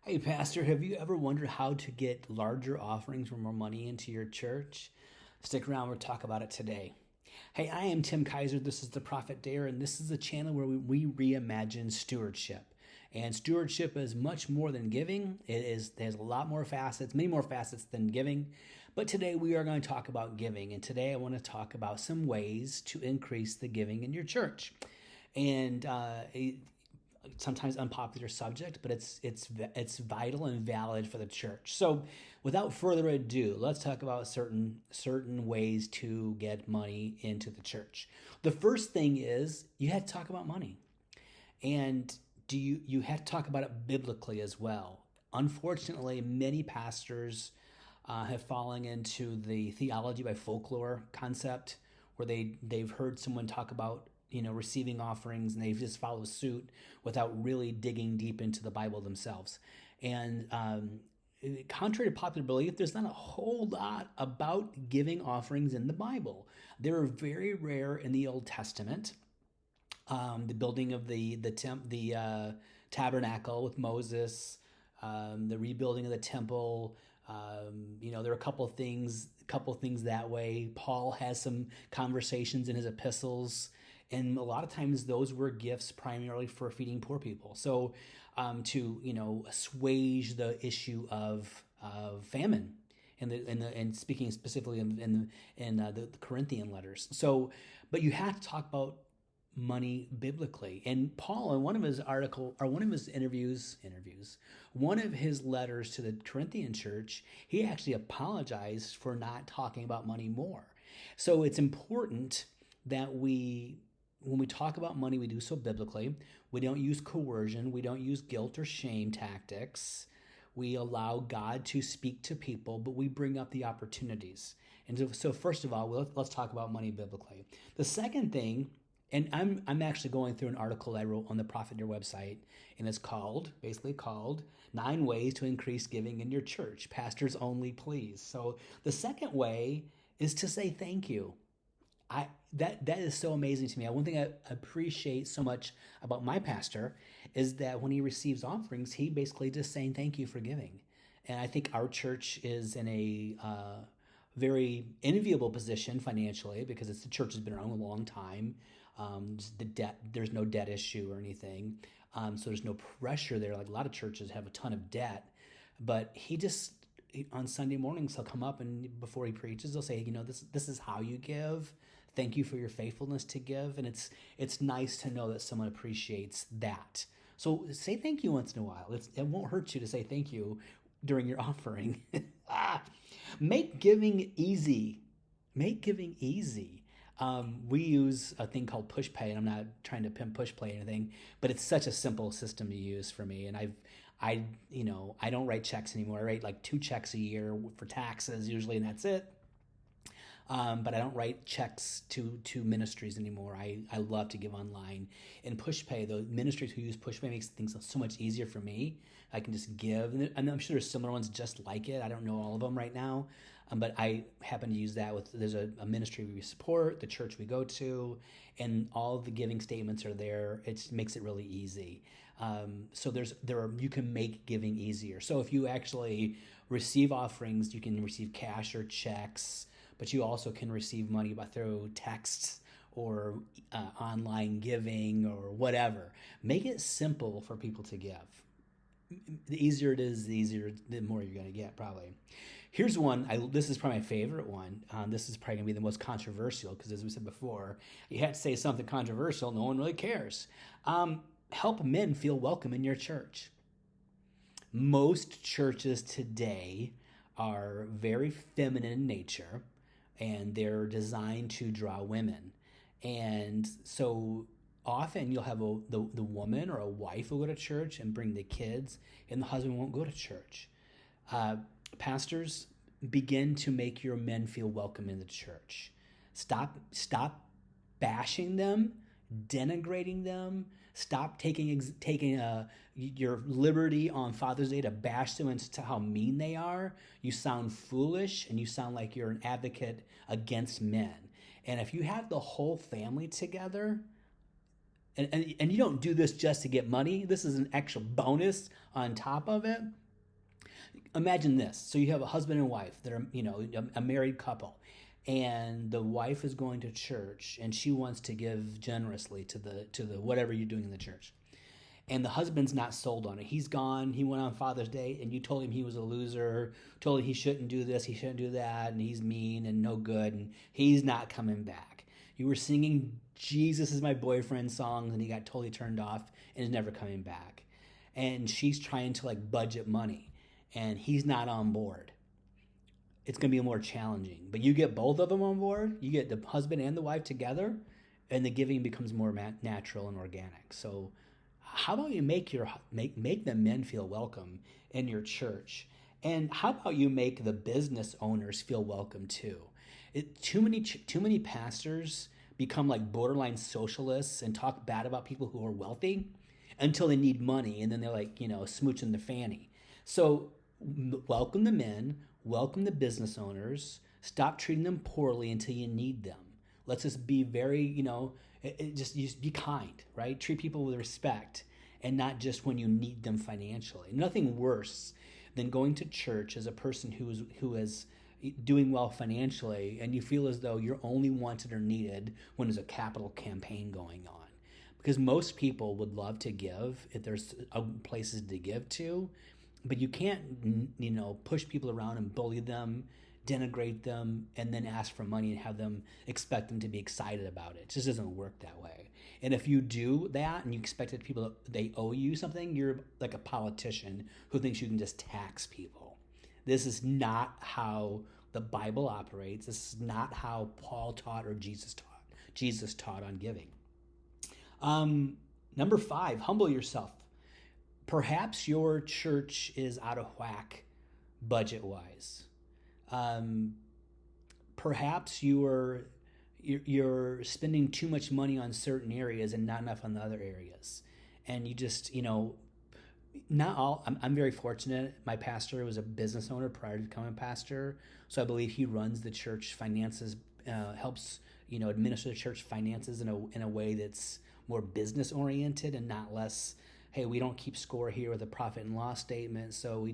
Hey, Pastor, have you ever wondered how to get larger offerings or more money into your church? Stick around, we'll talk about it today. Hey, I am Tim Kiser. This is the Prophet Dare, and this is a channel where we reimagine stewardship. And stewardship is much more than giving. There's a lot more facets, many more facets than giving. But today we are going to talk about giving. And today I want to talk about some ways to increase the giving in your church. And sometimes unpopular subject, but it's vital and valid for the church. So, without further ado, let's talk about certain ways to get money into the church. The first thing is you have to talk about money, and you have to talk about it biblically as well. Unfortunately, many pastors have fallen into the theology by folklore concept, where they've heard someone talk about receiving offerings, and they just follow suit without really digging deep into the Bible themselves. And contrary to popular belief, there's not a whole lot about giving offerings in the Bible. They're very rare in the Old Testament. The building of the tabernacle with Moses, the rebuilding of the temple. There are a couple of things that way. Paul has some conversations in his epistles, and a lot of times those were gifts primarily for feeding poor people. So, to assuage the issue of famine. And speaking specifically in the Corinthian letters. So, but you have to talk about money biblically. And Paul, in one of his one of his letters to the Corinthian church, he actually apologized for not talking about money more. So it's important that when we talk about money, we do so biblically. We don't use coercion. We don't use guilt or shame tactics. We allow God to speak to people, but we bring up the opportunities. And so first of all, let's talk about money biblically. The second thing, and I'm actually going through an article I wrote on the Prophet Dare website, and it's basically called 9 Ways to Increase Giving in Your Church. Pastors Only, Please. So the second way is to say thank you. That is so amazing to me. One thing I appreciate so much about my pastor is that when he receives offerings, he basically just saying thank you for giving. And I think our church is in a very enviable position financially, because the church has been around a long time. There's no debt issue or anything, so there's no pressure there. Like a lot of churches have a ton of debt, but on Sunday mornings he'll come up, and before he preaches, he'll say, this is how you give. Thank you for your faithfulness to give, and it's nice to know that someone appreciates that. So say thank you once in a while. It won't hurt you to say thank you during your offering. Make giving easy. Make giving easy. We use a thing called push pay, and I'm not trying to pimp push pay or anything, but it's such a simple system to use for me. And I don't write checks anymore. I write like 2 checks a year for taxes usually, and that's it. But I don't write checks to ministries anymore. I love to give online. And PushPay, the ministries who use PushPay makes things so much easier for me. I can just give, and I'm sure there's similar ones just like it. I don't know all of them right now, but I happen to use that there's a ministry we support, the church we go to, and all of the giving statements are there. It makes it really easy. So you can make giving easier. So if you actually receive offerings, you can receive cash or checks, but you also can receive money through texts or online giving or whatever. Make it simple for people to give. The easier it is, the more you're going to get, probably. Here's one. This is probably my favorite one. This is probably going to be the most controversial, because as we said before, you have to say something controversial. No one really cares. Help men feel welcome in your church. Most churches today are very feminine in nature, and they're designed to draw women. And so often you'll have the woman or a wife will go to church and bring the kids, and the husband won't go to church. Pastors, begin to make your men feel welcome in the church. Stop bashing them, denigrating them. Stop taking your liberty on Father's Day to bash them into how mean they are. You sound foolish, and you sound like you're an advocate against men. And if you have the whole family together, and you don't do this just to get money. This is an extra bonus on top of it. Imagine this. So you have a husband and wife that are, a married couple, and the wife is going to church and she wants to give generously to the whatever you're doing in the church. And the husband's not sold on it. He's gone. He went on Father's Day and you told him he was a loser, told him he shouldn't do this, he shouldn't do that, and he's mean and no good, and he's not coming back. You were singing Jesus is my boyfriend songs and he got totally turned off and is never coming back. And she's trying to budget money and he's not on board. It's going to be more challenging. But you get both of them on board, you get the husband and the wife together, and the giving becomes more natural and organic. So how about you make the men feel welcome in your church? And how about you make the business owners feel welcome too? Too many pastors become like borderline socialists and talk bad about people who are wealthy until they need money, and then they're smooching the fanny. So welcome the men, welcome the business owners. Stop treating them poorly until you need them. Let's just be very, just be kind, right? Treat people with respect and not just when you need them financially. Nothing worse than going to church as a person who is doing well financially and you feel as though you're only wanted or needed when there's a capital campaign going on. Because most people would love to give if there's places to give to, but you can't, push people around and bully them, denigrate them, and then ask for money and have them expect them to be excited about it. It just doesn't work that way. And if you do that and you expect that they owe you something, you're like a politician who thinks you can just tax people. This is not how the Bible operates. This is not how Paul taught or Jesus taught on giving. Number 5, humble yourself. Perhaps your church is out of whack budget-wise. Perhaps you're spending too much money on certain areas and not enough on the other areas. And you just, not all, I'm very fortunate. My pastor was a business owner prior to becoming a pastor. So I believe he runs the church finances, helps, administer the church finances in a way that's more business oriented and not less, hey, we don't keep score here with a profit and loss statement. So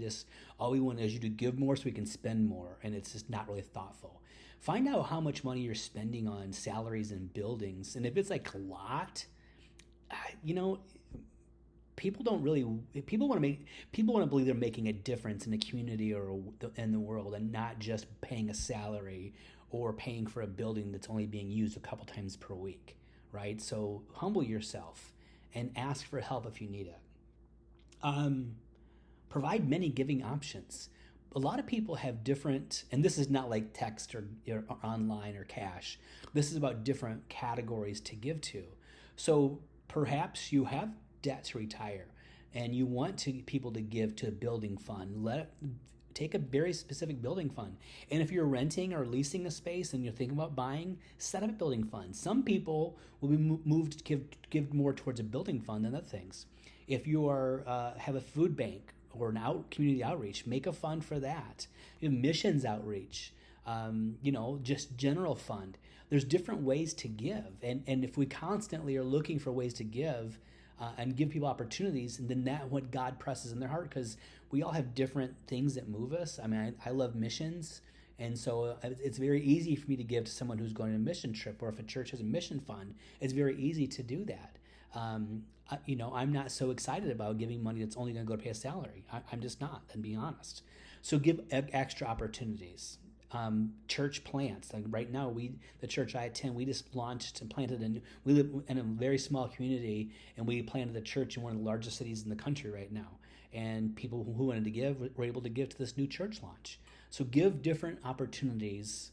all we want is you to give more so we can spend more. And it's just not really thoughtful. Find out how much money you're spending on salaries and buildings. And if it's a lot, people want to believe they're making a difference in the community or in the world and not just paying a salary or paying for a building that's only being used a couple times per week, right? So humble yourself and ask for help if you need it. Provide many giving options. A lot of people have different, and this is not like text or online or cash. This is about different categories to give to. So perhaps you have debt to retire and you want people to give to a building fund. Take a very specific building fund. And if you're renting or leasing a space and you're thinking about buying, set up a building fund. Some people will be moved to give more towards a building fund than other things. If you have a food bank or community outreach, make a fund for that. You have missions outreach, just general fund. There's different ways to give. And if we constantly are looking for ways to give and give people opportunities, and then that's what God presses in their heart, because we all have different things that move us. I mean, I love missions. And so it's very easy for me to give to someone who's going on a mission trip, or if a church has a mission fund, it's very easy to do that. I'm not so excited about giving money that's only going to go to pay a salary. I'm just not, and being honest. So give extra opportunities. Church plants. Like right now, the church I attend, we just launched and planted we live in a very small community, and we planted a church in one of the largest cities in the country right now. And people who wanted to give were able to give to this new church launch. So give different opportunities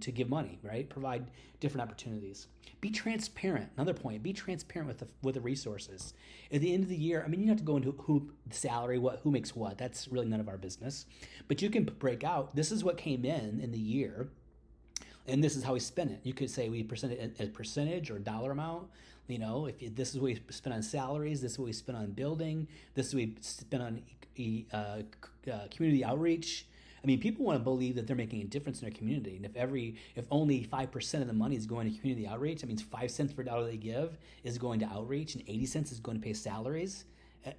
to give money, right? Provide different opportunities. Be transparent. Another point, be transparent with the resources. At the end of the year, you don't have to go into who salary, who makes what. That's really none of our business. But you can break out, this is what came in the year, and this is how we spent it. You could say we presented a percentage or dollar amount. If this is what we spent on salaries, this is what we spent on building, this is what we spent on community outreach. mean, people want to believe that they're making a difference in their community. And if only 5% of the money is going to community outreach, that means 5 cents per dollar they give is going to outreach and 80 cents is going to pay salaries.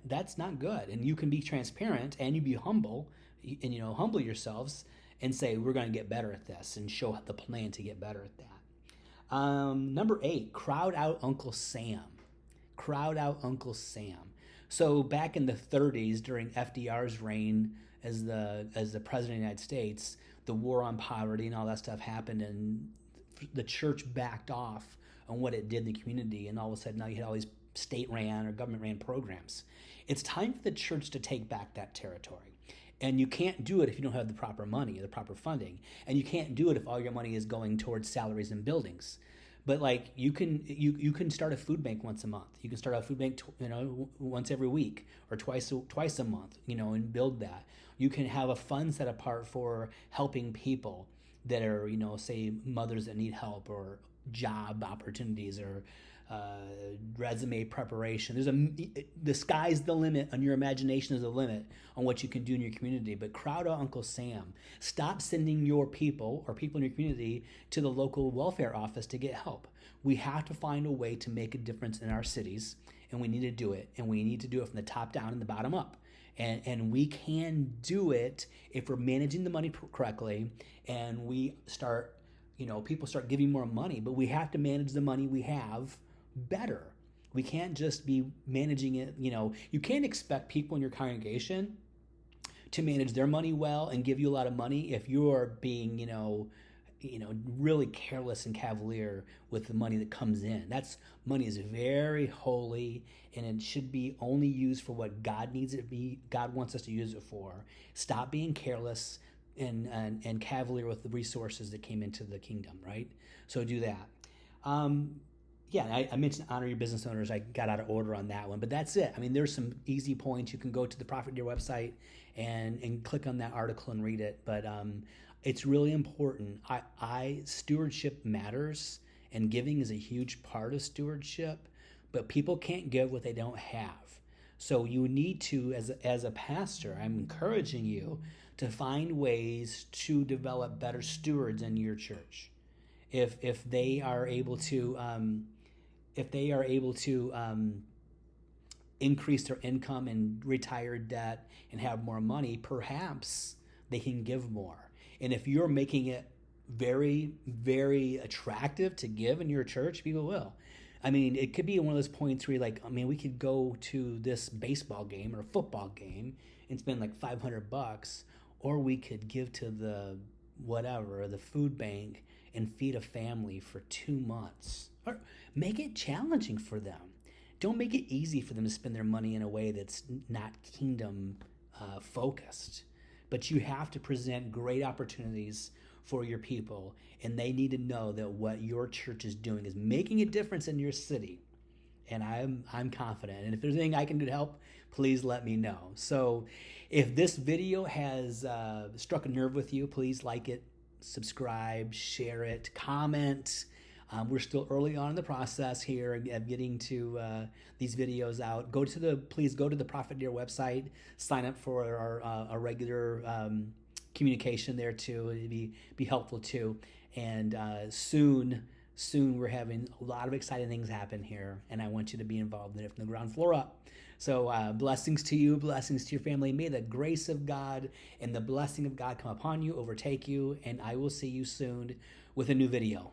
That's not good. And you can be transparent and you be humble and, humble yourselves and say, we're going to get better at this and show the plan to get better at that. Number 8, crowd out Uncle Sam. Crowd out Uncle Sam. So back in the 30s, during FDR's reign as the president of the United States, the war on poverty and all that stuff happened, and the church backed off on what it did in the community, and all of a sudden now you had all these state-ran or government-ran programs. It's time for the church to take back that territory. And you can't do it if you don't have the proper money or the proper funding. And you can't do it if all your money is going towards salaries and buildings. But like you can start a food bank once a month. You can start a food bank once every week or twice a month, and build that. You can have a fund set apart for helping people that are, say mothers that need help or job opportunities or resume preparation. The sky's the limit, and your imagination is the limit on what you can do in your community. But crowd out Uncle Sam. Stop sending your people or people in your community to the local welfare office to get help. We have to find a way to make a difference in our cities, and we need to do it. And we need to do it from the top down and the bottom up. And we can do it if we're managing the money correctly, and we start, people start giving more money. But we have to manage the money we have better. We can't just be managing it. You can't expect people in your congregation to manage their money well and give you a lot of money if you're being, really careless and cavalier with the money that comes in. Money is very holy, and it should be only used for what God needs it to be. God wants us to use it for. Stop being careless and cavalier with the resources that came into the kingdom, right? So do that. I mentioned honor your business owners. I got out of order on that one, but that's it. I mean, there's some easy points. You can go to the Prophet Dear website and click on that article and read it. But it's really important. Stewardship matters, and giving is a huge part of stewardship. But people can't give what they don't have. So you need to, as a pastor, I'm encouraging you to find ways to develop better stewards in your church. If they are able to increase their income and retire debt and have more money, perhaps they can give more. And if you're making it very, very attractive to give in your church, people will. I mean, it could be one of those points where you're we could go to this baseball game or football game and spend like $500, or we could give to the food bank and feed a family for 2 months. Or make it challenging for them. Don't make it easy for them to spend their money in a way that's not kingdom focused. But you have to present great opportunities for your people, and they need to know that what your church is doing is making a difference in your city. And I'm confident. And if there's anything I can do to help, please let me know. So if this video has struck a nerve with you, please like it, subscribe, share it, comment. We're still early on in the process here of getting to these videos out. Please go to the Prophet Dear website, sign up for our regular communication there too. It'd be helpful too. And soon we're having a lot of exciting things happen here, and I want you to be involved in it from the ground floor up. So blessings to you, blessings to your family. May the grace of God and the blessing of God come upon you, overtake you, and I will see you soon with a new video.